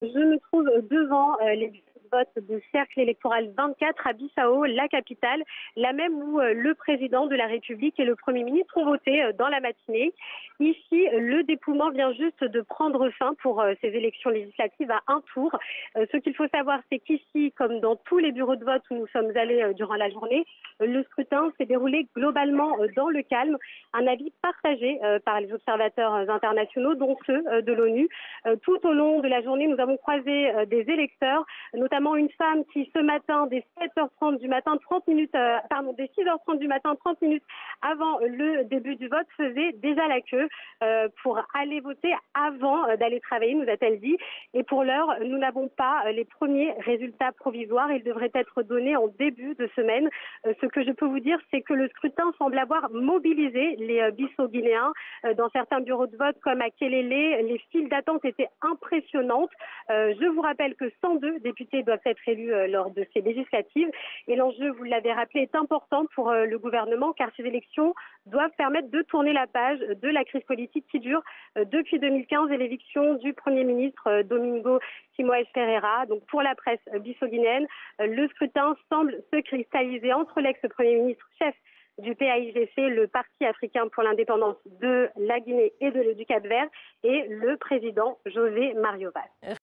Je me trouve devant les bureaux de vote de cercle électoral 24 à Bissau, la capitale, la même où le président de la République et le Premier ministre ont voté dans la matinée. Ici, le dépouillement vient juste de prendre fin pour ces élections législatives à un tour. Ce qu'il faut savoir, c'est qu'ici, comme dans tous les bureaux de vote où nous sommes allés durant la journée, le scrutin s'est déroulé globalement dans le calme, un avis partagé par les observateurs internationaux, dont ceux de l'ONU. Tout au long de la journée, nous avons croisé des électeurs, notamment une femme qui ce matin, dès 7h30 du matin, 30 minutes, dès 6h30 du matin, 30 minutes avant le début du vote, faisait déjà la queue pour aller voter avant d'aller travailler, nous a-t-elle dit. Et pour l'heure, nous n'avons pas les premiers résultats provisoires. Ils devraient être donnés en début de semaine. Ce que je peux vous dire, c'est que le scrutin semble avoir mobilisé les Bissau-Guinéens. Dans certains bureaux de vote, comme à Kelele, les files d'attente étaient impressionnantes. Je vous rappelle que 102 députés doivent être élus lors de ces législatives. Et l'enjeu, vous l'avez rappelé, est important pour le gouvernement, car ces élections doivent permettre de tourner la page de la crise politique qui dure depuis 2015 et l'éviction du Premier ministre Domingo Simoes Pereira. Donc pour la presse bissau-guinéenne, le scrutin semble se cristalliser entre l'ex-Premier ministre chef du PAIGC, le Parti africain pour l'indépendance de la Guinée et du Cap-Vert, et le président José Mario Vaz.